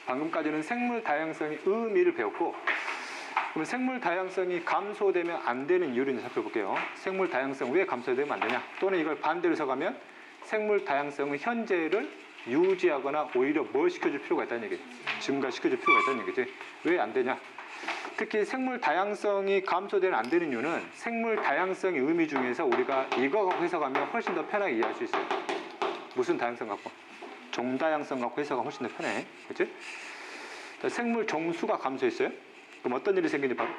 방금까지는 생물 다양성의 의미를 배웠고, 그럼 생물 다양성이 감소되면 안 되는 이유를 이제 살펴볼게요. 생물 다양성 왜 감소되면 안 되냐? 또는 이걸 반대로 해석하면 생물 다양성은 현재를 유지하거나 오히려 뭘 시켜줄 필요가 있다는 얘기죠. 증가시켜줄 필요가 있다는 얘기지. 왜 안 되냐? 특히 생물 다양성이 감소되면 안 되는 이유는 생물 다양성의 의미 중에서 우리가 이거 갖고 해석하면 훨씬 더 편하게 이해할 수 있어요. 무슨 다양성 갖고? 종다양성 갖고 해석하면 훨씬 더 편해. 그치? 생물 종수가 감소했어요. 그럼 어떤 일이 생기는지 바로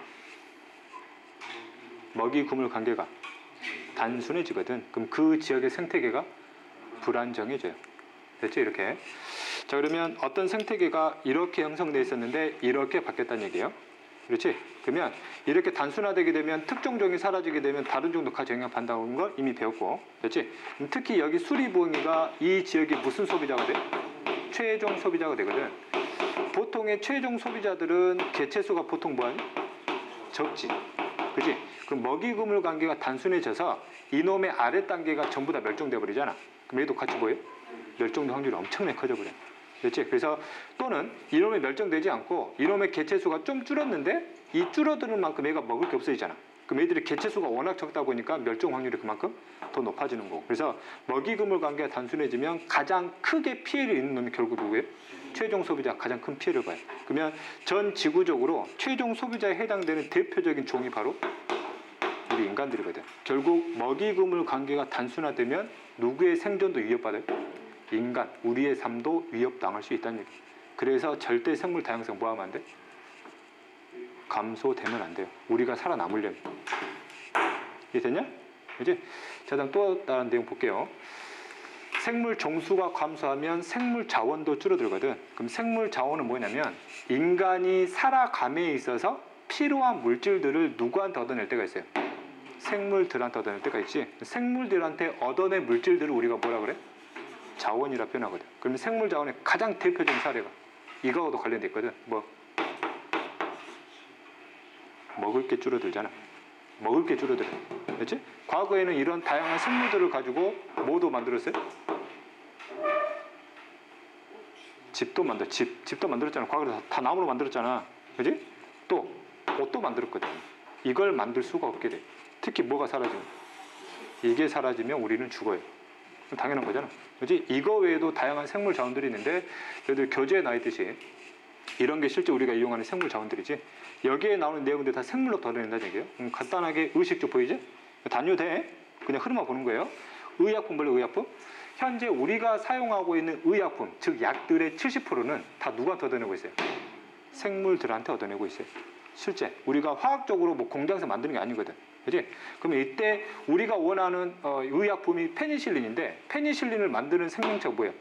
먹이 구물 관계가 단순해지거든. 그럼 그 지역의 생태계가 불안정해져요. 됐죠? 이렇게. 자, 그러면 어떤 생태계가 이렇게 형성되어 있었는데 이렇게 바뀌었다는 얘기예요. 그렇지? 그러면 이렇게 단순화되게 되면 특정 종이 사라지게 되면 다른 종도 같이 영향받는다는 걸 이미 배웠고, 그렇지? 특히 여기 수리보응이가 이 지역이 무슨 소비자가 돼? 최종 소비자가 되거든. 보통의 최종 소비자들은 개체수가 보통 뭐하니? 적지. 그치? 그럼 먹이 그물 관계가 단순해져서 이놈의 아래 단계가 전부 다 멸종돼 버리잖아. 그럼 얘도 같이 뭐예요? 멸종될 확률이 엄청나게 커져 버려. 그렇지? 그래서 또는 이놈이 멸종되지 않고 이놈의 개체수가 좀 줄었는데 이 줄어드는 만큼 얘가 먹을 게 없어지잖아. 그럼 얘들이 개체수가 워낙 적다 보니까 멸종 확률이 그만큼 더 높아지는 거고. 그래서 먹이 그물 관계가 단순해지면 가장 크게 피해를 입는 놈이 결국 누구예요? 최종 소비자 가장 큰 피해를 봐요. 그러면 전 지구적으로 최종 소비자에 해당되는 대표적인 종이 바로 우리 인간들이거든. 결국 먹이 그물 관계가 단순화되면 누구의 생존도 위협받아요? 인간, 우리의 삶도 위협당할 수 있다는 얘기. 그래서 절대 생물 다양성 뭐 하면 안 돼? 감소되면 안 돼요. 우리가 살아남으려면. 이해됐냐? 그치? 자, 다음 또 다른 내용 볼게요. 생물 종수가 감소하면 생물 자원도 줄어들거든. 그럼 생물 자원은 뭐냐면 인간이 살아감에 있어서 필요한 물질들을 누구한테 얻어낼 때가 있어요? 생물들한테 얻어낼 때가 있지. 생물들한테 얻어낸 물질들을 우리가 뭐라 그래? 자원이라 표현하거든. 그러면 생물 자원의 가장 대표적인 사례가 이거하고도 관련돼 있거든. 뭐? 먹을 게 줄어들잖아. 먹을 게 줄어들어. 그렇지? 과거에는 이런 다양한 생물들을 가지고 뭐도 만들었어요? 집도 집도 만들었잖아. 과거에 다 나무로 만들었잖아. 그렇지? 또 옷도 만들었거든. 이걸 만들 수가 없게 돼. 특히 뭐가 사라지면? 이게 사라지면 우리는 죽어요. 당연한 거잖아. 그렇지? 이거 외에도 다양한 생물 자원들이 있는데 여러분들 교재에 나와 있듯이 이런 게 실제 우리가 이용하는 생물 자원들이지. 여기에 나오는 내용들 다 생물로 덜어낸다는 얘기예요. 간단하게 의식주 보이지? 단유대 그냥 흐름만 보는 거예요. 의약품 볼래? 의약품? 현재 우리가 사용하고 있는 의약품, 즉 약들의 70%는 다 누구한테 얻어내고 있어요? 생물들한테 얻어내고 있어요. 실제 우리가 화학적으로 뭐 공장에서 만드는 게 아니거든. 그렇지? 그러면 이때 우리가 원하는 의약품이 페니실린인데 페니실린을 만드는 생명체가 뭐야?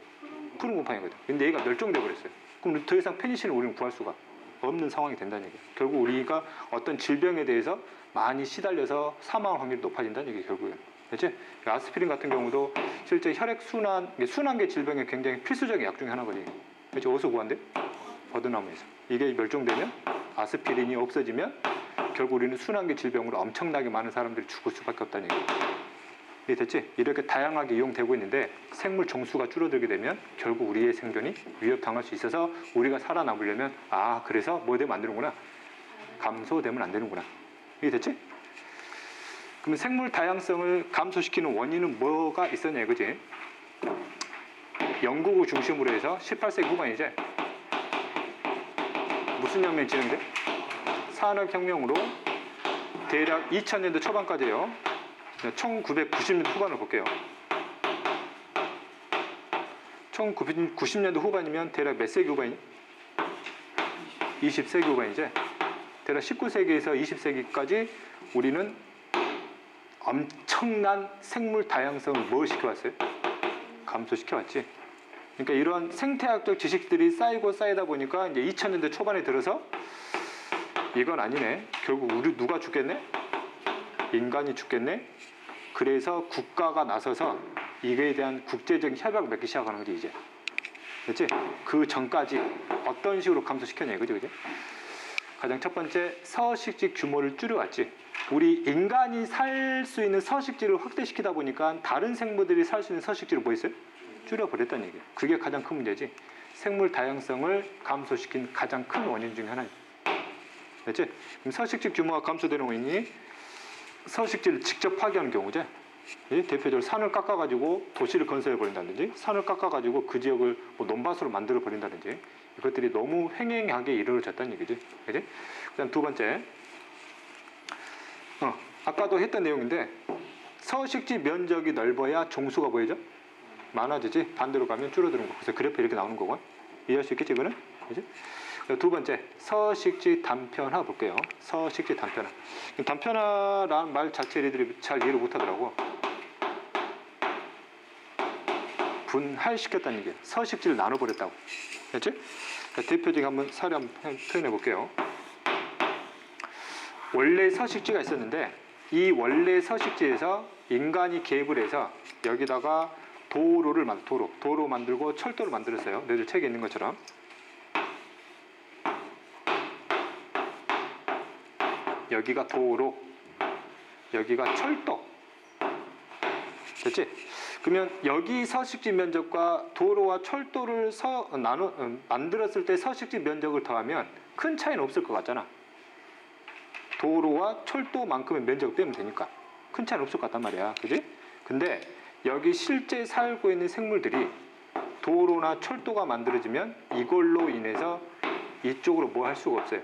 푸른 곰팡이거든. 근데 얘가 멸종돼 버렸어요. 그럼 더 이상 페니실린 우리는 구할 수가 없는 상황이 된다는 얘기예요. 결국 우리가 어떤 질병에 대해서 많이 시달려서 사망할 확률이 높아진다는 얘기예요. 결국은. 그렇지? 아스피린 같은 경우도 실제 혈액순환, 순환계 질병에 굉장히 필수적인 약 중에 하나거든요. 그렇지? 어디서 구한대? 버드나무에서. 이게 멸종되면 아스피린이 없어지면 결국 우리는 순환계 질병으로 엄청나게 많은 사람들이 죽을 수밖에 없다는 얘기예요. 이해됐지? 이렇게 다양하게 이용되고 있는데 생물 종수가 줄어들게 되면 결국 우리의 생존이 위협당할 수 있어서 우리가 살아남으려면 그래서 뭐 되면 안 되는구나? 감소되면 안 되는구나. 이해됐지? 그러면 생물 다양성을 감소시키는 원인은 뭐가 있었냐 이거지? 영국을 중심으로 해서 18세기 후반이제 무슨 혁명이 진행돼? 산업혁명으로 대략 2000년대 초반까지예요. 1990년대 후반을 볼게요. 1990년대 후반이면 대략 몇 세기 후반이니? 20세기 후반이지? 대략 19세기에서 20세기까지 우리는 엄청난 생물 다양성을 뭘 시켜왔어요? 감소시켜왔지. 그러니까 이런 생태학적 지식들이 쌓이고 쌓이다 보니까 이제 2000년대 초반에 들어서 이건 아니네. 결국 우리 누가 죽겠네? 인간이 죽겠네? 그래서 국가가 나서서 이거에 대한 국제적인 협약을 맺기 시작하는 거지 이제. 그렇지? 그 전까지 어떤 식으로 감소시켰냐 이거지, 그지? 가장 첫 번째 서식지 규모를 줄여왔지. 우리 인간이 살 수 있는 서식지를 확대시키다 보니까 다른 생물들이 살 수 있는 서식지를 뭐 했어요? 줄여버렸다는 얘기예요. 그게 가장 큰 문제지. 생물 다양성을 감소시킨 가장 큰 원인 중에 하나입니다. 됐지? 그럼 서식지 규모가 감소되는 원인이 서식지를 직접 파괴하는 경우죠. 예? 대표적으로 산을 깎아가지고 도시를 건설해버린다든지 산을 깎아가지고 그 지역을 뭐 논밭으로 만들어버린다든지 이것들이 너무 횡행하게 이루어졌다는 얘기지. 그지? 그다음 두 번째, 아까도 했던 내용인데 서식지 면적이 넓어야 종수가 보이죠? 많아지지. 반대로 가면 줄어드는 거. 그래서 그래프 이렇게 나오는 거고. 이해할 수 있겠지, 이거는? 그지? 두 번째, 서식지 단편화 볼게요. 서식지 단편화. 단편화라는 말 자체 애들이 잘 이해를 못하더라고. 분할시켰다는 얘기예요. 서식지를 나눠버렸다고. 됐지? 대표적인 한번 사례 한번 표현해 볼게요. 원래 서식지가 있었는데 이 원래 서식지에서 인간이 개입을 해서 여기다가 도로 만들고 철도를 만들었어요. 너희들 책에 있는 것처럼. 여기가 도로, 여기가 철도. 됐지? 그러면 여기 서식지 면적과 도로와 철도를 만들었을 때 서식지 면적을 더하면 큰 차이는 없을 것 같잖아. 도로와 철도만큼의 면적을 빼면 되니까 큰 차이는 없을 것 같단 말이야. 그지? 근데 여기 실제 살고 있는 생물들이 도로나 철도가 만들어지면 이걸로 인해서 이쪽으로 뭐 할 수가 없어요.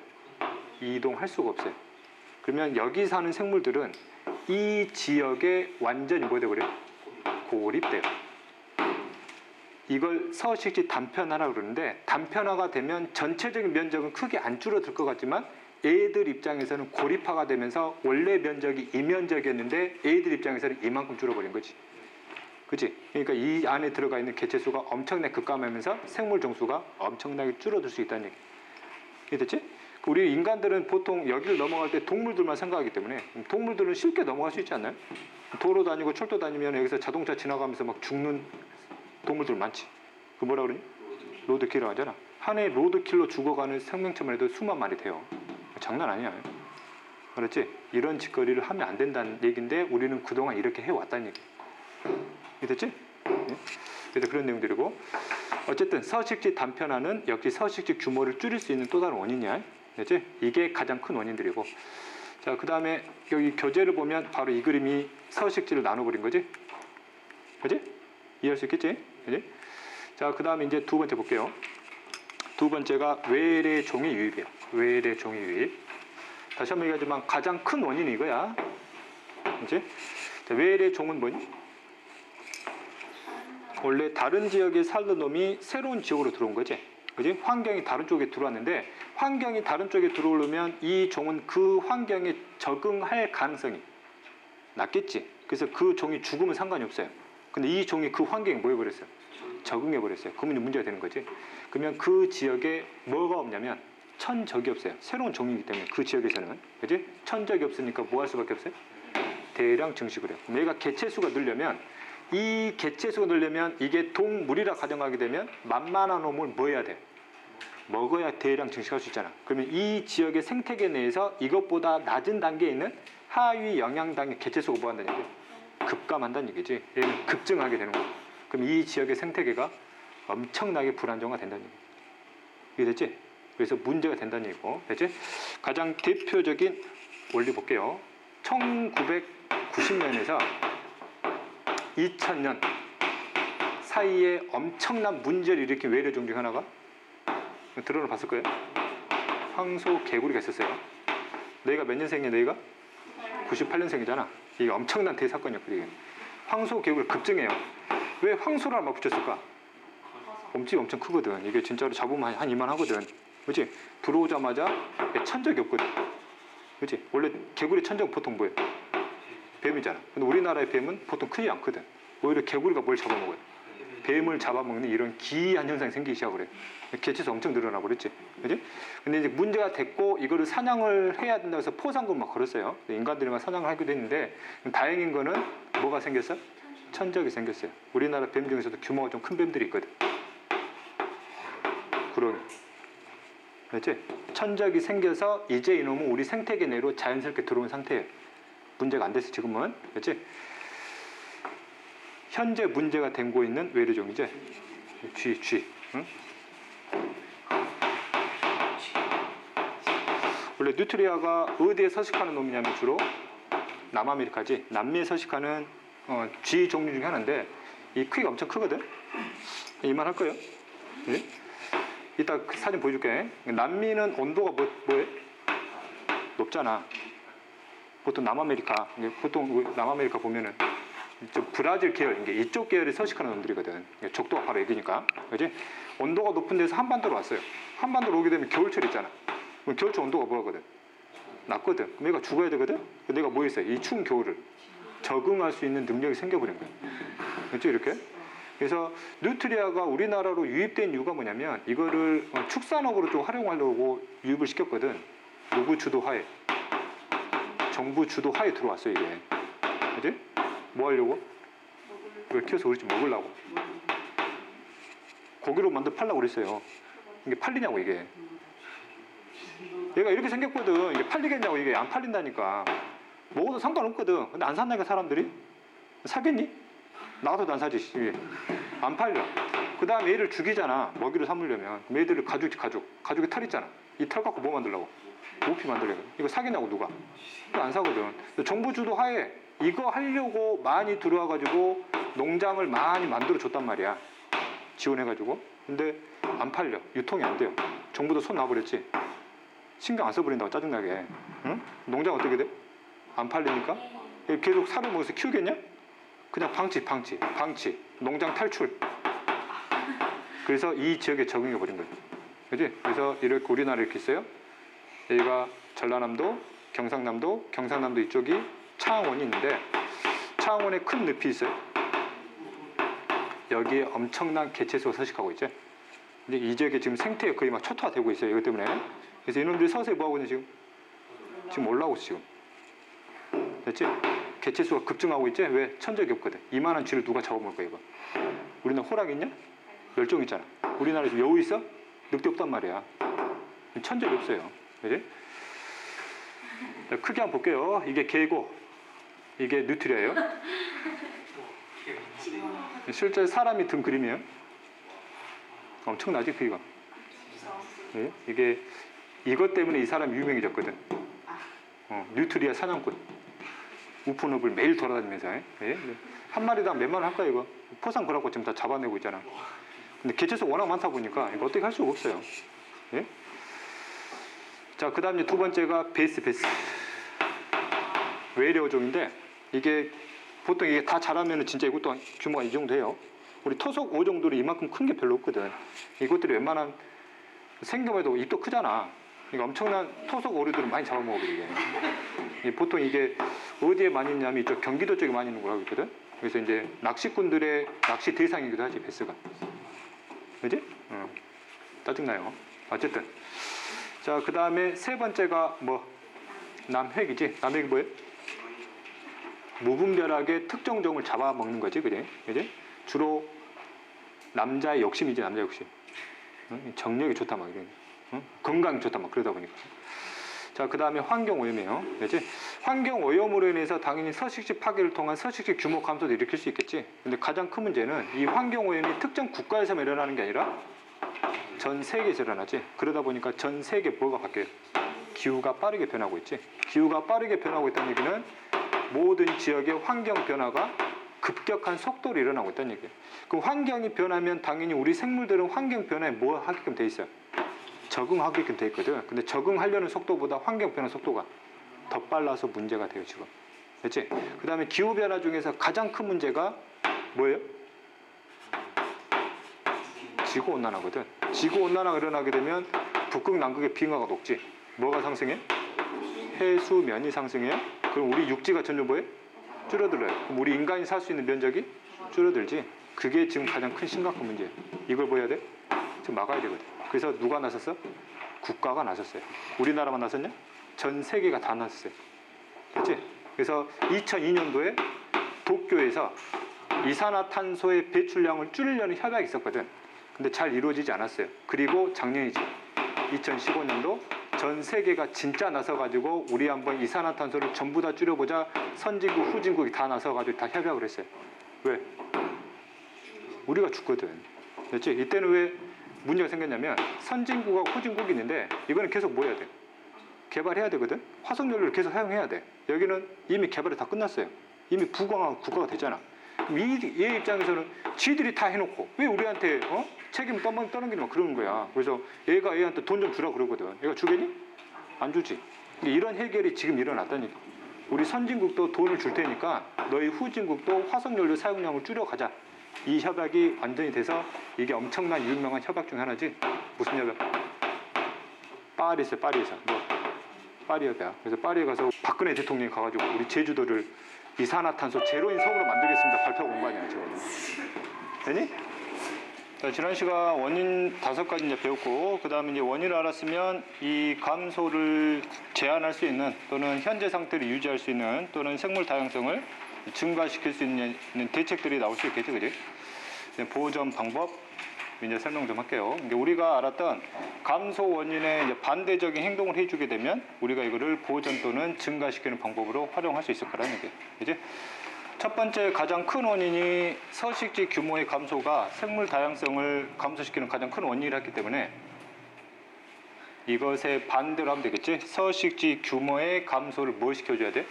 이동할 수가 없어요. 그러면 여기 사는 생물들은 이 지역에 완전히 뭐 돼버려요? 고립돼요. 이걸 서식지 단편화라고 그러는데 단편화가 되면 전체적인 면적은 크게 안 줄어들 것 같지만 애들 입장에서는 고립화가 되면서 원래 면적이 이 면적이었는데 애들 입장에서는 이만큼 줄어버린 거지. 그치? 그러니까 이 안에 들어가 있는 개체수가 엄청나게 급감하면서 생물 종수가 엄청나게 줄어들 수 있다는 얘기. 이해됐지? 우리 인간들은 보통 여기를 넘어갈 때 동물들만 생각하기 때문에 동물들은 쉽게 넘어갈 수 있지 않나요? 도로 다니고 철도 다니면 여기서 자동차 지나가면서 막 죽는 동물들 많지. 그 뭐라 그러니? 로드킬러 하잖아. 한 해 로드킬러 죽어가는 생명체만 해도 수만 마리 돼요. 장난 아니야. 그렇지? 이런 짓거리를 하면 안 된다는 얘기인데 우리는 그동안 이렇게 해왔다는 얘기. 이해됐지? 네? 그래서 그런 내용들이고 어쨌든 서식지 단편화는 역시 서식지 규모를 줄일 수 있는 또 다른 원인이야. 됐지? 이게 가장 큰 원인들이고 자, 그 다음에 여기 교재를 보면 바로 이 그림이 서식지를 나눠버린 거지? 그지? 이해할 수 있겠지? 그지? 자, 그 다음에 이제 두 번째 볼게요. 두 번째가 외래 종의 유입이에요. 외래 종의 유입. 다시 한번 얘기하지만 가장 큰 원인이 이거야. 그지? 자, 외래 종은 뭐니? 원래 다른 지역에 살던 놈이 새로운 지역으로 들어온 거지. 그지? 환경이 다른 쪽에 들어왔는데 환경이 다른 쪽에 들어오려면 이 종은 그 환경에 적응할 가능성이 낮겠지. 그래서 그 종이 죽으면 상관이 없어요. 근데 이 종이 그 환경에 뭐 해버렸어요? 적응해버렸어요. 그러면 문제가 되는 거지. 그러면 그 지역에 뭐가 없냐면 천적이 없어요. 새로운 종이기 때문에 그 지역에서는. 그지? 천적이 없으니까 뭐 할 수밖에 없어요? 대량 증식을 해요. 얘가 개체수가 늘려면 이 개체수가 늘려면 이게 동물이라 가정하게 되면 만만한 놈을 뭐 해야 돼? 먹어야 대량 증식할 수 있잖아. 그러면 이 지역의 생태계 내에서 이것보다 낮은 단계에 있는 하위 영양당의 개체수가 뭐 한다는 얘기야? 급감한다는 얘기지. 얘는 급증하게 되는 거야. 그럼 이 지역의 생태계가 엄청나게 불안정화 된다는 얘기야. 이해됐지? 그래서 문제가 된다는 얘기고. 됐지? 가장 대표적인 원리 볼게요. 1990년에서 2000년 사이에 엄청난 문제를 일으킨 외래 종 중 하나가 들어는 봤을 거예요. 황소 개구리가 있었어요. 너희가 몇 년생이야? 너희가? 98년생이잖아. 이게 엄청난 대사건이었거든. 황소 개구리 급증해요. 왜 황소를 막 붙였을까? 몸집이 엄청 크거든. 이게 진짜로 잡으면 한 이만 하거든. 그렇지? 들어오자마자 천적이 없거든. 그렇지? 원래 개구리 천적 보통 뭐예요? 뱀이잖아. 근데 우리나라의 뱀은 보통 크지 않거든. 오히려 개구리가 뭘 잡아먹어요? 뱀을 잡아먹는 이런 기이한 현상이 생기기 시작을 해. 개체수 엄청 늘어나 버렸지. 그지? 근데 이제 문제가 됐고 이거를 사냥을 해야 된다고 해서 포상금 막 걸었어요. 인간들이 사냥을 하기도 했는데 다행인 거는 뭐가 생겼어? 천적이 생겼어요. 우리나라 뱀 중에서도 규모가 좀 큰 뱀들이 있거든. 구렁이. 그렇지? 천적이 생겨서 이제 이놈은 우리 생태계 내로 자연스럽게 들어온 상태예요. 문제가 안 됐어 지금은. 그렇지? 현재 문제가 되고 있는 외래종이지. 쥐. 응? 원래 뉴트리아가 어디에 서식하는 놈이냐면 주로 남아메리카지. 남미에 서식하는 쥐 종류 중에 하나인데 이 크기가 엄청 크거든. 이만할 거예요. 네? 이따 그 사진 보여줄게. 남미는 온도가 뭐해? 높잖아. 보통 남아메리카, 보통 남아메리카 보면은 이쪽 브라질 계열, 이쪽 계열에 서식하는 놈들이거든. 적도가 바로 여기니까, 그지? 온도가 높은 데서 한반도로 왔어요. 한반도로 오게 되면 겨울철 있잖아. 그럼 겨울철 온도가 뭐하거든? 낮거든. 그럼 얘가 죽어야 되거든. 내가 뭐 했어요? 이 추운 겨울을 적응할 수 있는 능력이 생겨버린 거야. 그렇죠? 이렇게. 그래서 뉴트리아가 우리나라로 유입된 이유가 뭐냐면 이거를 축산업으로 좀 활용하려고 유입을 시켰거든. 누구 주도하에, 정부 주도하에 들어왔어 이게. 그지? 뭐 하려고? 이걸 키워서 우리 집 먹으려고. 고기로 만들어 팔려고 그랬어요. 이게 팔리냐고 이게. 얘가 이렇게 생겼거든. 이게 팔리겠냐고. 이게 안 팔린다니까. 먹어도 상관없거든. 근데 안 산다니까 사람들이. 사겠니? 나 같아도 안 사지. 이게. 안 팔려. 그 다음에 얘를 죽이잖아. 먹이로 삼으려면. 얘들을 가죽이 털 있잖아. 이 털 갖고 뭐 만들려고? 모피 만들려고. 이거 사겠냐고 누가. 이거 안 사거든. 정부 주도 하에 이거 하려고 많이 들어와가지고 농장을 많이 만들어 줬단 말이야. 지원해가지고. 근데 안 팔려. 유통이 안 돼요. 정부도 손 놔버렸지. 신경 안 써버린다고 짜증나게. 응? 농장 어떻게 돼? 안 팔리니까? 계속 살을 먹여서 키우겠냐? 그냥 방치. 농장 탈출. 그래서 이 지역에 적응해버린 거예요. 그지? 그래서 이렇게 우리나라 이렇게 있어요. 여기가 전라남도, 경상남도 이쪽이 창원이 있는데 창원에 큰 늪이 있어요. 여기에 엄청난 개체수가 서식하고 있죠. 근데 이 지역에 지금 생태에 거의 막 초토화되고 있어요. 이것 때문에. 그래서 이놈들이 서서히 뭐하고 있냐 지금 올라오고 있어 지금. 됐지? 개체수가 급증하고 있지? 왜? 천적이 없거든. 이만한 쥐를 누가 잡아먹을 거야 이거. 우리나라 호랑이 있냐? 멸종 있잖아. 우리나라에 지금 여우 있어? 늑대 없단 말이야. 천적이 없어요. 그지? 크게 한번 볼게요. 이게 개고, 이게 뉴트리아예요. 실제 사람이 든 그림이에요. 엄청나지 크기가. 네? 이게 이것 때문에 이 사람이 유명해졌거든. 뉴트리아 사냥꾼. 우프늪을 매일 돌아다니면서. 네? 한 마리당 몇 만 원 할까 이거? 포상 걸어갖고 지금 다 잡아내고 있잖아. 근데 개체수가 워낙 많다 보니까 이거 어떻게 할 수가 없어요. 네? 자, 그 다음 두 번째가 베스. 외래어종인데 이게 보통 이게 다 자라면 진짜 이것도 규모가 이 정도 돼요. 우리 토속 오 정도로 이만큼 큰 게 별로 없거든. 이것들이 웬만한 생겸에도 입도 크잖아. 그러니까 엄청난 토속 오류들을 많이 잡아먹어 이게. 보통 이게 어디에 많이 있냐면 이쪽 경기도 쪽에 많이 있는 거라고 있거든. 그래서 이제 낚시꾼들의 낚시 대상이기도 하지 베스가. 그지? 짜증나요. 어쨌든. 자, 그 다음에 세 번째가 뭐 남획이지. 남획이 뭐예요? 무분별하게 특정 종을 잡아먹는 거지, 그지? 주로 남자의 욕심이지, 남자 욕심. 정력이 좋다 막 이런. 건강이 좋다 막 그러다 보니까. 자, 그 다음에 환경 오염이에요. 그지? 환경 오염으로 인해서 당연히 서식지 파괴를 통한 서식지 규모 감소도 일으킬 수 있겠지. 근데 가장 큰 문제는 이 환경 오염이 특정 국가에서만 일어나는 게 아니라 전 세계에서 일어나지. 그러다 보니까 전 세계 뭐가 바뀌어요? 기후가 빠르게 변하고 있지. 기후가 빠르게 변하고 있다는 얘기는 모든 지역의 환경 변화가 급격한 속도로 일어나고 있다는 얘기예요. 그럼 환경이 변하면 당연히 우리 생물들은 환경 변화에 뭐 하게끔 돼 있어요? 적응하게끔 돼 있거든. 근데 적응하려는 속도보다 환경 변화 속도가 더 빨라서 문제가 돼요 지금. 됐지? 그 다음에 기후 변화 중에서 가장 큰 문제가 뭐예요? 지구 온난화거든. 지구 온난화가 일어나게 되면 북극 남극의 빙하가 녹지. 뭐가 상승해? 해수면이 상승해요. 그럼 우리 육지가 점점 뭐해? 줄어들어요. 그럼 우리 인간이 살 수 있는 면적이 줄어들지. 그게 지금 가장 큰 심각한 문제예요. 이걸 뭐 해야 돼? 지금 막아야 되거든. 그래서 누가 나섰어? 국가가 나섰어요. 우리나라만 나섰냐? 전 세계가 다 나섰어요. 됐지? 그래서 2002년도에 도쿄에서 이산화탄소의 배출량을 줄이려는 협약이 있었거든. 근데 잘 이루어지지 않았어요. 그리고 작년이지. 2015년도 전 세계가 진짜 나서가지고 우리 한번 이산화탄소를 전부 다 줄여보자. 선진국, 후진국이 다 나서가지고 다 협약을 했어요. 왜? 우리가 죽거든. 됐지? 이때는 왜 문제가 생겼냐면 선진국하고 후진국이 있는데 이거는 계속 뭐 해야 돼? 개발해야 되거든. 화석연료를 계속 사용해야 돼. 여기는 이미 개발이 다 끝났어요. 이미 부강한 국가가 됐잖아. 그럼 얘 입장에서는 지들이 다 해놓고 왜 우리한테 책임을 떠넘기면 그러는 거야. 그래서 얘가 얘한테 돈 좀 주라 그러거든. 얘가 주겠니? 안 주지. 이런 해결이 지금 일어났다니까. 우리 선진국도 돈을 줄 테니까 너희 후진국도 화석연료 사용량을 줄여가자. 이 협약이 완전히 돼서 이게 엄청난 유명한 협약 중 하나지. 무슨 협약? 파리에서 파리 협약. 그래서 파리에 가서 박근혜 대통령이 가가지고 우리 제주도를 이산화탄소 제로인 섬으로 만들겠습니다. 발표하고 온 거 아니야 지금. 되니? 자, 지난 시간 원인 5가지 이제 배웠고, 그 다음에 이제 원인을 알았으면 이 감소를 제한할 수 있는 또는 현재 상태를 유지할 수 있는 또는 생물 다양성을 증가시킬 수 있는 대책들이 나올 수 있겠죠, 그지? 보호전 방법 이제 설명 좀 할게요. 이제 우리가 알았던 감소 원인에 이제 반대적인 행동을 해주게 되면 우리가 이거를 보호전 또는 증가시키는 방법으로 활용할 수 있을 거라는 얘기, 그지? 첫 번째 가장 큰 원인이 서식지 규모의 감소가 생물 다양성을 감소시키는 가장 큰 원인이었기 때문에 이것에 반대로 하면 되겠지. 서식지 규모의 감소를 뭘 시켜줘야 돼?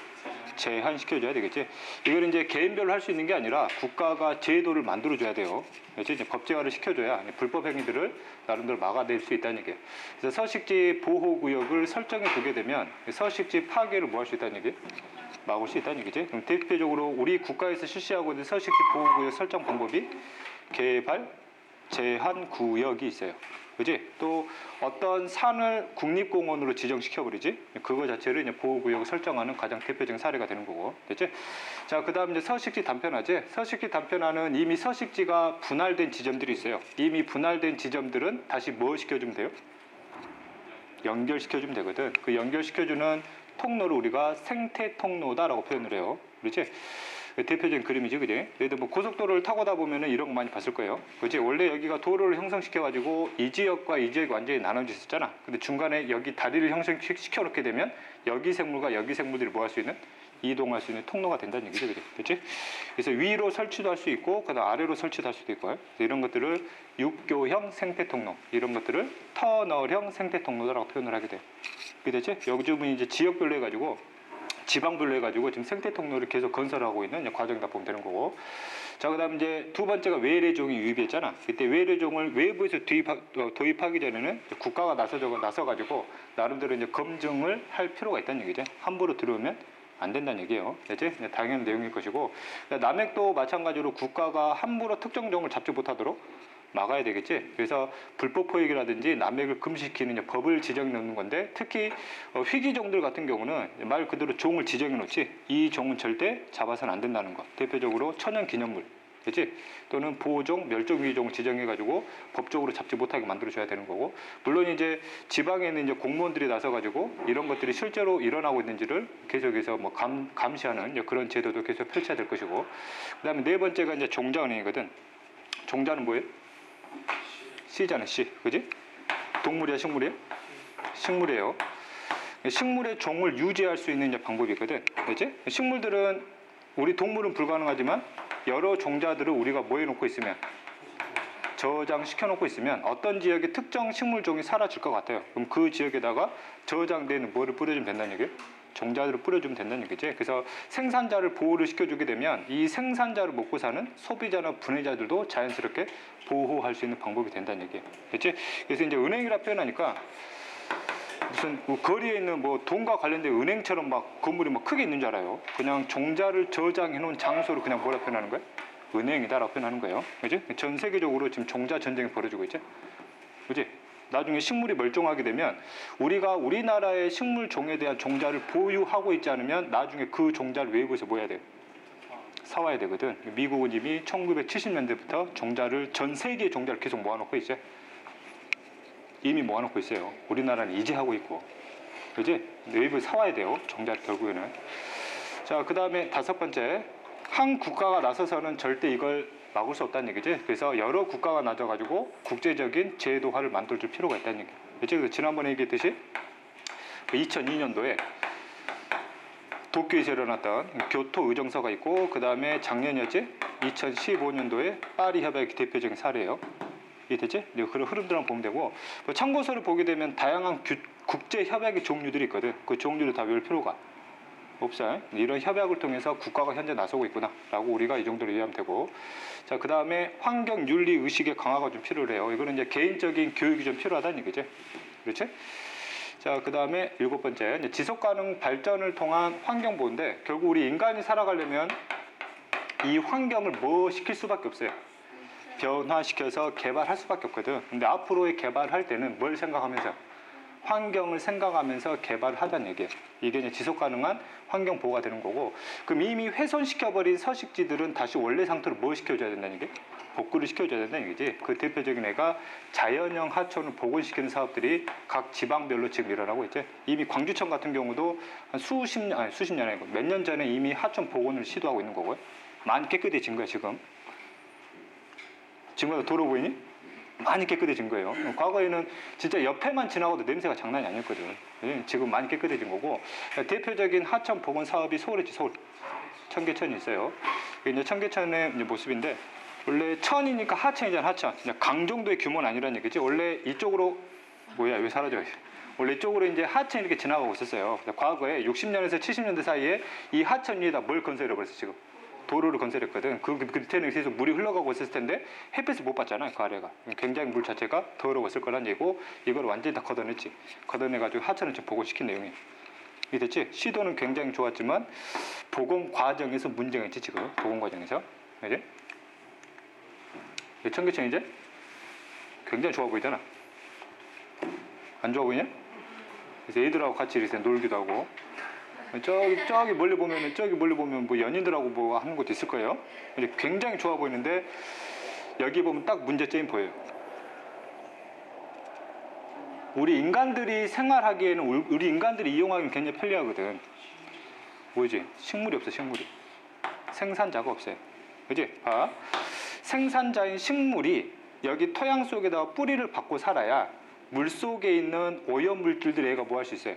제한시켜줘야 되겠지. 이걸 이제 개인별로 할 수 있는 게 아니라 국가가 제도를 만들어줘야 돼요. 그렇지? 이제 법제화를 시켜줘야 불법 행위들을 나름대로 막아낼 수 있다는 얘기예요. 그래서 서식지 보호구역을 설정해 두게 되면 서식지 파괴를 뭐 할 수 있다는 얘기예요? 막을 수 있다는 얘기지. 그럼 대표적으로 우리 국가에서 실시하고 있는 서식지 보호구역 설정 방법이 개발 제한 구역이 있어요. 그지? 또 어떤 산을 국립공원으로 지정시켜버리지? 그거 자체를 이제 보호구역을 설정하는 가장 대표적인 사례가 되는 거고. 됐지? 자, 그 다음 이제 서식지 단편화지? 서식지 단편화는 이미 서식지가 분할된 지점들이 있어요. 이미 분할된 지점들은 다시 뭐 시켜주면 돼요? 연결시켜주면 되거든. 그 연결시켜주는 통로를 우리가 생태 통로다라고 표현을 해요. 그렇지? 대표적인 그림이지, 그지? 예를 들어 뭐 고속도로를 타고다 보면은 이런 거 많이 봤을 거예요. 그렇지? 원래 여기가 도로를 형성시켜가지고 이 지역과 이 지역이 완전히 나눠져 있었잖아. 근데 중간에 여기 다리를 형성시켜 놓게 되면 여기 생물과 여기 생물들이 뭐 할 수 있는? 이동할 수 있는 통로가 된다는 얘기죠, 그지? 그렇지? 그래서 위로 설치도 할 수 있고, 그다음 아래로 설치도 할 수도 있고요. 이런 것들을 육교형 생태 통로, 이런 것들을 터널형 생태 통로라고 표현을 하게 돼요. 그렇지? 요즘은 이제 지역별로 해가지고 지방별로 해가지고 지금 생태 통로를 계속 건설하고 있는 과정이다 보면 되는 거고. 자, 그다음 이제 두 번째가 외래종이 유입했잖아. 그때 외래종을 외부에서 도입하기 전에는 국가가 나서가지고 나름대로 이제 검증을 할 필요가 있다는 얘기죠. 함부로 들어오면 안 된다는 얘기예요. 그렇지? 당연한 내용일 것이고, 남핵도 마찬가지로 국가가 함부로 특정 종을 잡지 못하도록 막아야 되겠지. 그래서 불법 포획이라든지 남획을 금지시키는 법을 지정해 놓는 건데, 특히 희귀종들 같은 경우는 말 그대로 종을 지정해 놓지 이 종은 절대 잡아서는 안 된다는 거. 대표적으로 천연기념물, 그렇지? 또는 보호종, 멸종위기종을 지정해 가지고 법적으로 잡지 못하게 만들어줘야 되는 거고, 물론 이제 지방에는 이제 공무원들이 나서 가지고 이런 것들이 실제로 일어나고 있는지를 계속해서 뭐 감시하는 그런 제도도 계속 펼쳐야 될 것이고, 그다음에 네 번째가 이제 종자은행이거든. 종자는 뭐예요? C잖아, C. 그지? 동물이야, 식물이야? 식물이에요. 식물의 종을 유지할 수 있는 방법이 있거든. 그지? 식물들은, 우리 동물은 불가능하지만 여러 종자들을 우리가 뭐 해놓고 있으면, 저장시켜 놓고 있으면 어떤 지역의 특정 식물종이 사라질 것 같아요. 그럼 그 지역에다가 저장되는 뭐를 뿌려주면 된다는 얘기예요? 종자들을 뿌려주면 된다는 얘기지. 그래서 생산자를 보호를 시켜주게 되면 이 생산자를 먹고 사는 소비자나 분해자들도 자연스럽게 보호할 수 있는 방법이 된다는 얘기예요. 그렇지? 그래서 이제 은행이라 표현하니까 무슨 뭐 거리에 있는 뭐 돈과 관련된 은행처럼 막 건물이 막 크게 있는 줄 알아요. 그냥 종자를 저장해 놓은 장소를 그냥 뭐라 표현하는 거예요? 은행이다라고 표현하는 거예요. 그렇지? 전 세계적으로 지금 종자 전쟁이 벌어지고 있죠. 그렇지? 나중에 식물이 멀쩡하게 되면 우리가 우리나라의 식물종에 대한 종자를 보유하고 있지 않으면 나중에 그 종자를 외부에서 뭐 해야 돼요? 사와야 되거든. 미국은 이미 1970년대부터 종자를, 전 세계의 종자를 계속 모아놓고 있어요. 이미 모아놓고 있어요. 우리나라는 이제 하고 있고. 그렇지? 외부에서 사와야 돼요. 종자를 결국에는. 자, 그 다음에 다섯 번째. 한 국가가 나서서는 절대 이걸 막을 수 없다는 얘기지. 그래서 여러 국가가 나서가지고 국제적인 제도화를 만들어줄 필요가 있다는 얘기. 그래서 지난번에 얘기했듯이 2002년도에 도쿄에서 일어났던 교토 의정서가 있고, 그 다음에 작년이었지? 2015년도에 파리 협약이 대표적인 사례예요. 이해되지? 그런 흐름들만 보면 되고, 뭐 참고서를 보게 되면 다양한 국제 협약의 종류들이 있거든. 그 종류를 다 외울 필요가 없어요. 이런 협약을 통해서 국가가 현재 나서고 있구나라고 우리가 이 정도로 이해하면 되고, 자, 그 다음에 환경 윤리 의식의 강화가 좀 필요해요. 이거는 이제 개인적인 교육이 좀 필요하다는 얘기죠. 그렇지? 자, 그 다음에 7번째, 이제 지속 가능 발전을 통한 환경 보호인데, 결국 우리 인간이 살아가려면 이 환경을 뭐 시킬 수밖에 없어요. 변화시켜서 개발할 수밖에 없거든. 근데 앞으로의 개발할 때는 뭘 생각하면서? 환경을 생각하면서 개발을 하자는 얘기예요. 이게 이제 지속 가능한 환경 보호가 되는 거고, 그럼 이미 훼손시켜버린 서식지들은 다시 원래 상태로 뭘 시켜줘야 된다는 얘기? 복구를 시켜줘야 된다는 얘기지. 그 대표적인 애가 자연형 하천을 복원시키는 사업들이 각 지방별로 지금 일어나고 있지. 이미 광주청 같은 경우도 한 수십 년 아니고 몇 년 전에 이미 하천 복원을 시도하고 있는 거고요. 많이 깨끗해진 거야 지금. 지금보다 도로 보이니? 많이 깨끗해진 거예요. 과거에는 진짜 옆에만 지나가도 냄새가 장난이 아니었거든. 지금 많이 깨끗해진 거고, 대표적인 하천 복원 사업이 서울이지. 서울 청계천이 있어요. 이제 청계천의 이제 모습인데, 원래 천이니까 하천이잖아. 하천. 강정도의 규모는 아니라는 얘기지. 원래 이쪽으로 왜 사라져? 원래 이쪽으로 이제 하천이 이렇게 지나가고 있었어요. 과거에 60년에서 70년대 사이에 이 하천 위에다 뭘 건설해 버렸어 지금? 도로를 건설했거든. 그 밑에는 계속 물이 흘러가고 있을 텐데 햇빛을 못 봤잖아요. 그 아래가. 굉장히 물 자체가 더러웠을 거란 얘기고, 이걸 완전히 다 걷어냈지. 걷어내가지고 하천을 좀 복원시킨 내용이에요. 이해됐지? 시도는 굉장히 좋았지만 복원 과정에서 문제가 있지 지금. 복원 과정에서. 그지? 청계천 이제 굉장히 좋아 보이잖아. 안 좋아 보이냐? 그래서 애들하고 같이 이렇게 놀기도 하고, 저기 멀리 보면 뭐 연인들하고 뭐 하는 것도 있을 거예요. 굉장히 좋아 보이는데 여기 보면 딱 문제점이 보여요. 우리 인간들이 생활하기에는, 우리 인간들이 이용하기는 굉장히 편리하거든. 뭐지? 식물이 없어. 식물이. 생산자가 없어요. 그지? 생산자인 식물이 여기 토양 속에다가 뿌리를 받고 살아야 물 속에 있는 오염물질들을 얘가 뭐 할 수 있어요?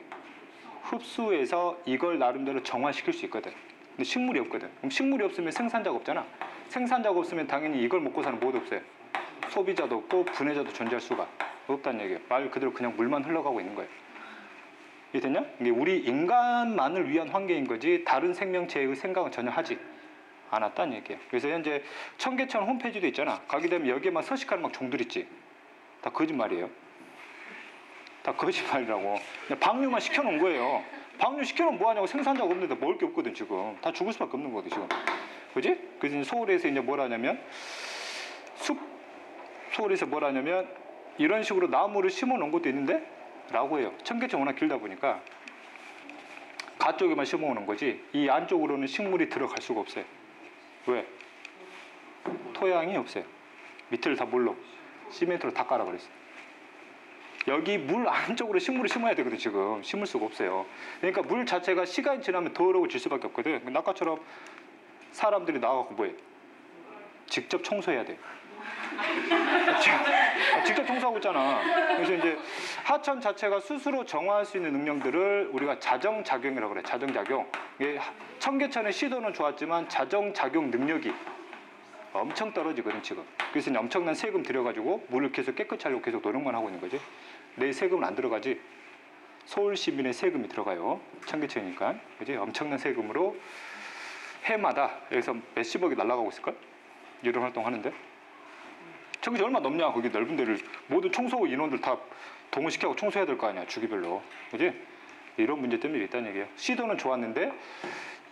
흡수해서 이걸 나름대로 정화시킬 수 있거든. 근데 식물이 없거든. 그럼 식물이 없으면 생산자가 없잖아. 생산자가 없으면 당연히 이걸 먹고 사는 뭐도 없어요. 소비자도 없고 분해자도 존재할 수가 없다는 얘기예요. 말 그대로 그냥 물만 흘러가고 있는 거예요. 이해됐냐? 이게 우리 인간만을 위한 환경인 거지 다른 생명체의 생각은 전혀 하지 않았다는 얘기예요. 그래서 현재 청계천 홈페이지도 있잖아. 가게 되면 여기에 막 서식하는 막 종들 있지. 다 거짓말이에요. 다 거짓말이라고. 그냥 방류만 시켜놓은 거예요. 방류 시켜놓으면 뭐하냐고. 생산자가 없는데 먹을 게 없거든 지금. 다 죽을 수밖에 없는 거거든 지금. 그지? 그래서 서울에서 이제 뭘 하냐면 서울에서 뭘 하냐면 이런 식으로 나무를 심어놓은 것도 있는데 라고 해요. 청계천 워낙 길다 보니까 가쪽에만 심어놓은 거지 이 안쪽으로는 식물이 들어갈 수가 없어요. 왜? 토양이 없어요. 밑을 다 뭘로? 시멘트로 다 깔아버렸어요. 여기 물 안쪽으로 식물을 심어야 되거든 지금. 심을 수가 없어요. 그러니까 물 자체가 시간이 지나면 더러워질 수밖에 없거든. 아까처럼 사람들이 나와서 뭐해? 직접 청소해야 돼. 직접 청소하고 있잖아. 그래서 이제 하천 자체가 스스로 정화할 수 있는 능력들을 우리가 자정작용이라고 그래. 자정작용. 청계천의 시도는 좋았지만 자정작용 능력이 엄청 떨어지거든 지금. 그래서 이제 엄청난 세금 들여가지고 물을 계속 깨끗이 하려고 계속 노력만 하고 있는 거지. 내 세금은 안 들어가지. 서울 시민의 세금이 들어가요. 청계천이니까. 그지? 엄청난 세금으로 해마다 여기서 몇십억이 날아가고 있을걸? 이런 활동하는데. 청계천 얼마 넘냐? 거기 넓은 데를 모든 청소 인원들 다 동원시켜서 청소해야 될 거 아니야. 주기별로. 그지? 이런 문제점들이 있다는 얘기예요. 시도는 좋았는데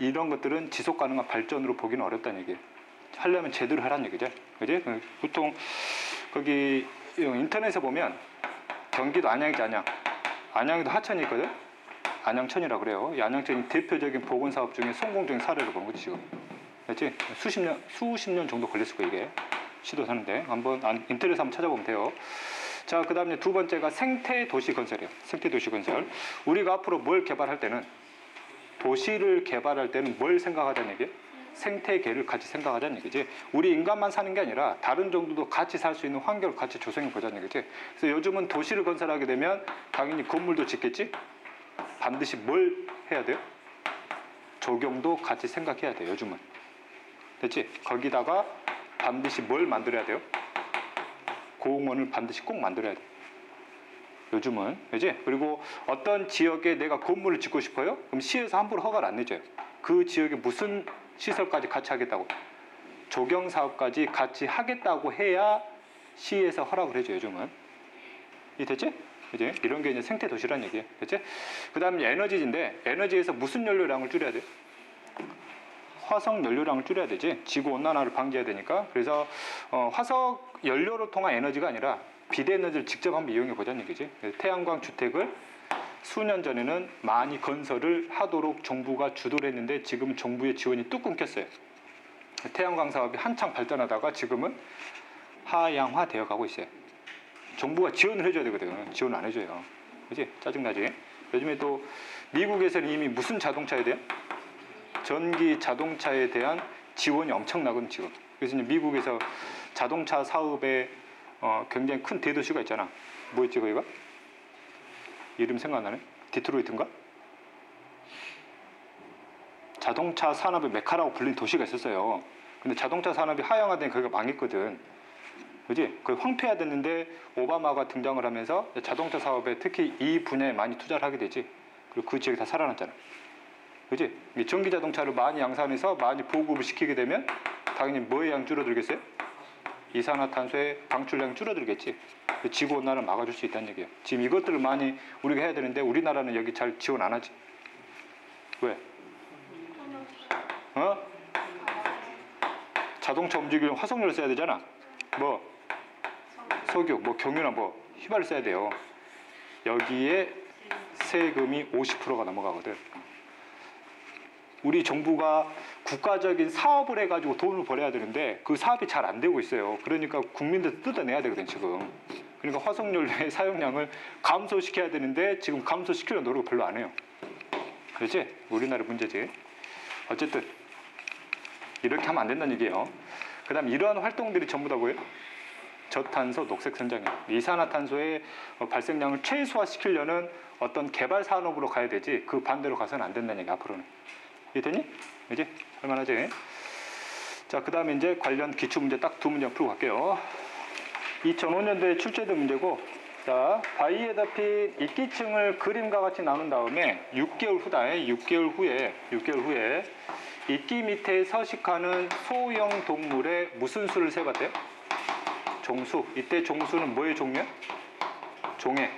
이런 것들은 지속 가능한 발전으로 보기는 어렵다는 얘기예요. 하려면 제대로 하라는 얘기죠. 그지? 보통 거기 인터넷에 보면 경기도 안양이지 안양. 안양에도 하천이 있거든. 안양천이라고 그래요. 이 안양천이 대표적인 복원사업 중에 성공적인 사례를 보는 거지 지금. 그렇지? 수십 년 정도 걸렸을 거야 이게. 시도하는데 한번 인터넷에 한번 찾아보면 돼요. 자, 그 다음에 두 번째가 생태도시 건설이에요. 생태도시 건설. 우리가 앞으로 뭘 개발할 때는 도시를 개발할 때는 뭘 생각하자는 얘기예요? 생태계를 같이 생각하자는 얘기지. 우리 인간만 사는 게 아니라 다른 종들도 같이 살 수 있는 환경을 같이 조성해 보자는 얘기지. 그래서 요즘은 도시를 건설하게 되면 당연히 건물도 짓겠지. 반드시 뭘 해야 돼요? 조경도 같이 생각해야 돼요. 요즘은. 됐지? 거기다가 반드시 뭘 만들어야 돼요? 공원을 반드시 꼭 만들어야 돼. 요즘은, 그지? 그리고 어떤 지역에 내가 건물을 짓고 싶어요? 그럼 시에서 함부로 허가를 안 내줘요. 그 지역에 무슨 시설까지 같이 하겠다고, 조경 사업까지 같이 하겠다고 해야 시에서 허락을 해줘요. 요즘은. 이 됐지? 그지? 이런 게 이제 생태 도시란 얘기예요. 됐지? 그다음에 에너지인데, 에너지에서 무슨 연료량을 줄여야 돼? 화석 연료량을 줄여야 되지. 지구 온난화를 방지해야 되니까. 그래서 화석 연료로 통한 에너지가 아니라 비대에너지를 직접 한번 이용해 보자는 얘기지. 태양광 주택을 수년 전에는 많이 건설을 하도록 정부가 주도를 했는데 지금 정부의 지원이 뚝 끊겼어요. 태양광 사업이 한창 발전하다가 지금은 하향화되어 가고 있어요. 정부가 지원을 해줘야 되거든. 지원 안 해줘요. 그지? 짜증나지? 요즘에 또 미국에서는 이미 무슨 자동차에 대한? 전기 자동차에 대한 지원이 엄청나거든 지금. 그래서 이제 미국에서 자동차 사업에 굉장히 큰 대도시가 있잖아. 뭐였지 거기가? 이름 생각나네? 디트로이트인가? 자동차 산업의 메카라고 불린 도시가 있었어요. 근데 자동차 산업이 하향화된 거기가 망했거든. 그지? 거의 황폐화됐는데 오바마가 등장을 하면서 자동차 사업에 특히 이 분야에 많이 투자를 하게 되지. 그리고 그 지역이 다 살아났잖아. 그지? 전기 자동차를 많이 양산해서 많이 보급을 시키게 되면 당연히 뭐의 양 줄어들겠어요? 이산화탄소의 방출량이 줄어들겠지. 지구 온난화를 막아줄 수 있다는 얘기예요. 지금 이것들을 많이 우리가 해야 되는데 우리나라는 여기 잘 지원 안 하지. 왜? 자동차 움직이려면 화석연료 써야 되잖아. 뭐 석유, 뭐 경유나 뭐 휘발유 써야 돼요. 여기에 세금이 50%가 넘어가거든. 우리 정부가 국가적인 사업을 해가지고 돈을 벌어야 되는데 그 사업이 잘 안 되고 있어요. 그러니까 국민들 뜯어내야 되거든 지금. 그러니까 화석연료의 사용량을 감소시켜야 되는데 지금 감소시키려는 노력을 별로 안 해요. 그렇지? 우리나라 문제지. 어쨌든 이렇게 하면 안 된다는 얘기예요. 그 다음 이러한 활동들이 전부 다 뭐예요? 저탄소 녹색 선장이에요. 이산화탄소의 발생량을 최소화시키려는 어떤 개발 산업으로 가야 되지 그 반대로 가서는 안 된다는 얘기 앞으로는. 이해되니? 이제 할만하지? 자, 그 다음에 이제 관련 기출문제 딱 두 문제 풀고 갈게요. 2005년도에 출제된 문제고, 자, 바위에 덮인 이끼층을 그림과 같이 나눈 다음에 6개월 후에 이끼 밑에 서식하는 소형 동물의 무슨 수를 세봤대요? 종수. 이때 종수는 뭐의 종류야? 종의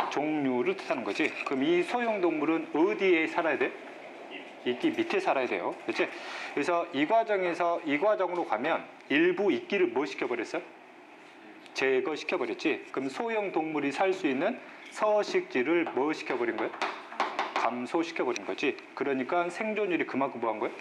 종류를 뜻하는 거지. 그럼 이 소형 동물은 어디에 살아야 돼? 이끼 밑에 살아야 돼요. 그렇지? 그래서 이 과정으로 가면 일부 이끼를 뭐 시켜버렸어? 제거시켜버렸지. 그럼 소형 동물이 살 수 있는 서식지를 뭐 시켜버린 거야? 감소시켜버린 거지. 그러니까 생존율이 그만큼 뭐 한 거야?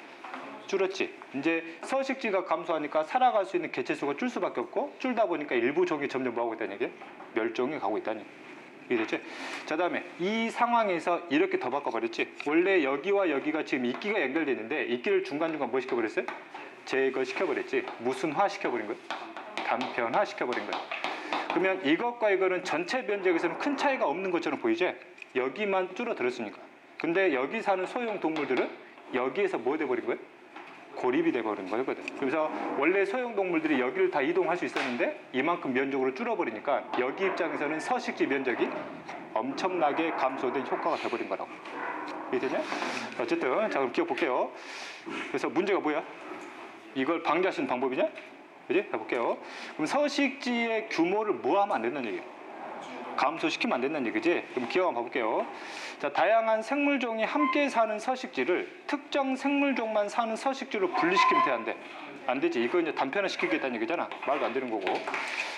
줄었지. 이제 서식지가 감소하니까 살아갈 수 있는 개체수가 줄 수밖에 없고 줄다 보니까 일부 종이 점점 뭐 하고 있다는 얘기야? 멸종이 가고 있다는 얘기야. 이해됐지? 자, 다음에 이 상황에서 이렇게 더 바꿔버렸지. 원래 여기와 여기가 지금 이끼가 연결되어 있는데 이끼를 중간중간 뭐 시켜버렸어요? 제거시켜버렸지. 무슨 화 시켜버린 거야? 단편화 시켜버린 거야. 그러면 이것과 이거는 전체 면적에서는 큰 차이가 없는 것처럼 보이지? 여기만 줄어들었으니까. 근데 여기 사는 소형 동물들은 여기에서 뭐 돼버린 거야? 고립이 돼버린 거거든. 그래서 원래 소형 동물들이 여기를 다 이동할 수 있었는데 이만큼 면적으로 줄어버리니까 여기 입장에서는 서식지 면적이 엄청나게 감소된 효과가 돼버린 거라고. 이해되냐? 어쨌든 자, 그럼 기억 볼게요. 그래서 문제가 뭐야? 이걸 방지할 수 있는 방법이냐? 그지? 자, 볼게요. 그럼 서식지의 규모를 뭐 하면 안 된다는 얘기예요? 감소시키면 안 된다는 얘기지? 그럼 기억 한번 봐볼게요. 자, 다양한 생물종이 함께 사는 서식지를 특정 생물종만 사는 서식지로 분리시키면 돼, 안 돼? 안 되지. 이거 이제 단편화시키겠다는 얘기잖아. 말도 안 되는 거고.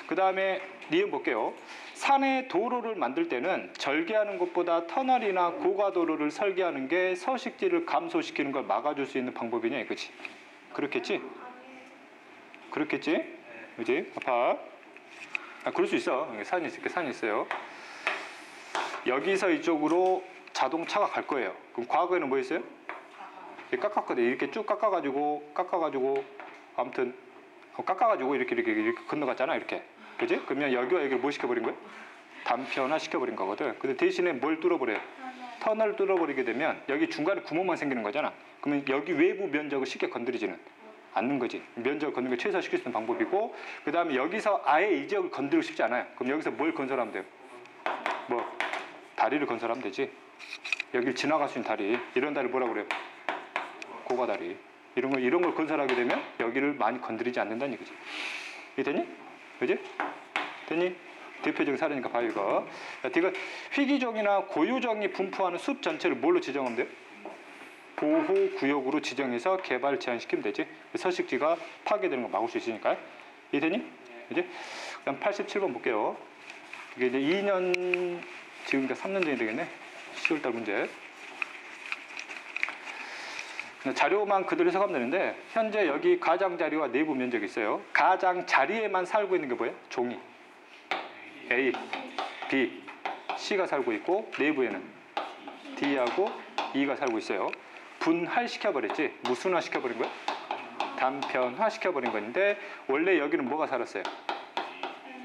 그 다음에 니은 볼게요. 산에 도로를 만들 때는 절개하는 것보다 터널이나 고가도로를 설계하는 게 서식지를 감소시키는 걸 막아줄 수 있는 방법이냐 이거지. 그렇겠지? 그렇겠지? 그지? 아파. 그럴 수 있어. 산이 있을게. 산이 있어요. 여기서 이쪽으로 자동차가 갈 거예요. 그럼 과거에는 뭐 했어요? 이렇게 깎았거든. 이렇게 쭉 깎아가지고 아무튼 깎아가지고 이렇게 건너갔잖아. 이렇게. 그지? 그러면 여기와 여기를 뭐 시켜버린 거예요? 단편화 시켜버린 거거든. 근데 대신에 뭘 뚫어버려요? 터널을 뚫어버리게 되면 여기 중간에 구멍만 생기는 거잖아. 그러면 여기 외부 면적을 쉽게 건드리지는 않는 거지. 면적을 건드는 게 최소화시킬 수 있는 방법이고, 그 다음에 여기서 아예 이 지역을 건드리고 싶지 않아요. 그럼 여기서 뭘 건설하면 돼요? 뭐 다리를 건설하면 되지. 여길 지나갈 수 있는 다리, 이런 다리 뭐라고 그래요? 고가다리. 이런 걸 건설하게 되면 여기를 많이 건드리지 않는다는 얘기지. 이게 되니? 그지? 되니? 대표적인 사례니까 봐요, 이거. 이거 희귀종이나 고유종이 분포하는 숲 전체를 뭘로 지정하면 돼요? 보호구역으로 지정해서 개발 제한시키면 되지. 서식지가 파괴되는 거 막을 수 있으니까. 이해되니? 그지? 그다음 87번 볼게요. 이게 이제 2년, 지금 3년 전이 되겠네. 10월달 문제. 자료만 그대로 해석하면 되는데, 현재 여기 가장자리와 내부 면적이 있어요. 가장자리에만 살고 있는 게 뭐예요? 종이. A, B, C가 살고 있고, 내부에는 D하고 E가 살고 있어요. 분할시켜버렸지? 무순화시켜버린 거야? 단편화시켜버린 건데, 원래 여기는 뭐가 살았어요?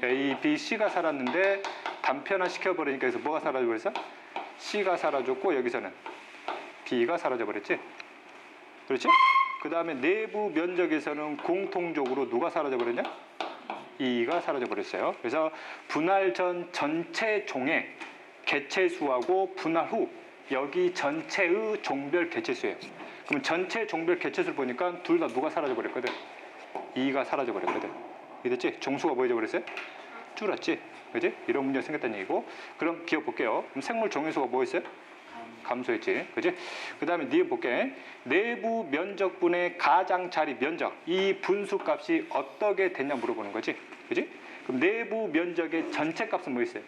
A, B, C가 살았는데 단편화시켜버리니까 여기서 뭐가 사라져버렸어? C가 사라졌고, 여기서는 B가 사라져버렸지? 그렇지? 그 다음에 내부 면적에서는 공통적으로 누가 사라져버렸냐? E가 사라져버렸어요. 그래서 분할 전 전체 종의 개체수하고 분할 후 여기 전체의 종별 개체수예요. 그럼 전체 종별 개체수를 보니까 둘 다 누가 사라져버렸거든? E가 사라져버렸거든. 이해됐지? 종수가 뭐 해져버렸어요? 줄었지? 그지? 이런 문제가 생겼다는 얘기고. 그럼 기억 볼게요. 그럼 생물 종의수가 뭐 있어요? 감소했지. 그지? 그 다음에 니은 볼게. 내부 면적분의 가장자리 면적. 이 분수값이 어떻게 됐냐 물어보는 거지. 그지? 그럼 내부 면적의 전체 값은 뭐 있어요?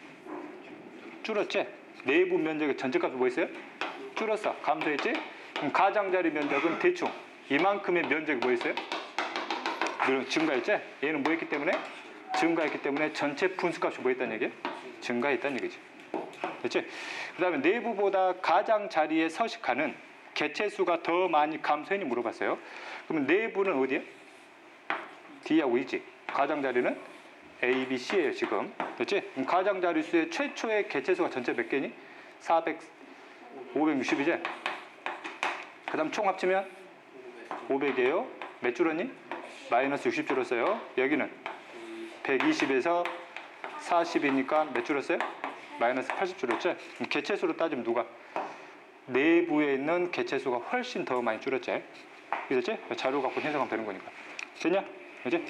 줄었지? 내부 면적의 전체 값은 뭐 있어요? 줄었어. 감소했지? 그럼 가장자리 면적은 대충 이만큼의 면적이 뭐 있어요? 증가했지? 얘는 뭐 했기 때문에? 증가했기 때문에 전체 분수값이 뭐 했다는 얘기야? 증가했다는 얘기지. 그렇지? 그 다음에 내부보다 가장자리에 서식하는 개체수가 더 많이 감소했니 물어봤어요. 그러면 내부는 어디야? D하고 E지. 가장자리는 A, B, C예요 지금. 그렇지? 그럼 가장자리 수의 최초의 개체수가 전체 몇 개니? 560이지? 그 다음 총 합치면 500이에요. 몇 줄었니? 마이너스 60 줄었어요. 여기는 120에서 40이니까 몇 줄었어요? 마이너스 80 줄었죠? 개체수로 따지면 누가? 내부에 있는 개체수가 훨씬 더 많이 줄었지? 그렇지? 자료 갖고 해석하면 되는 거니까. 됐냐? 그렇지?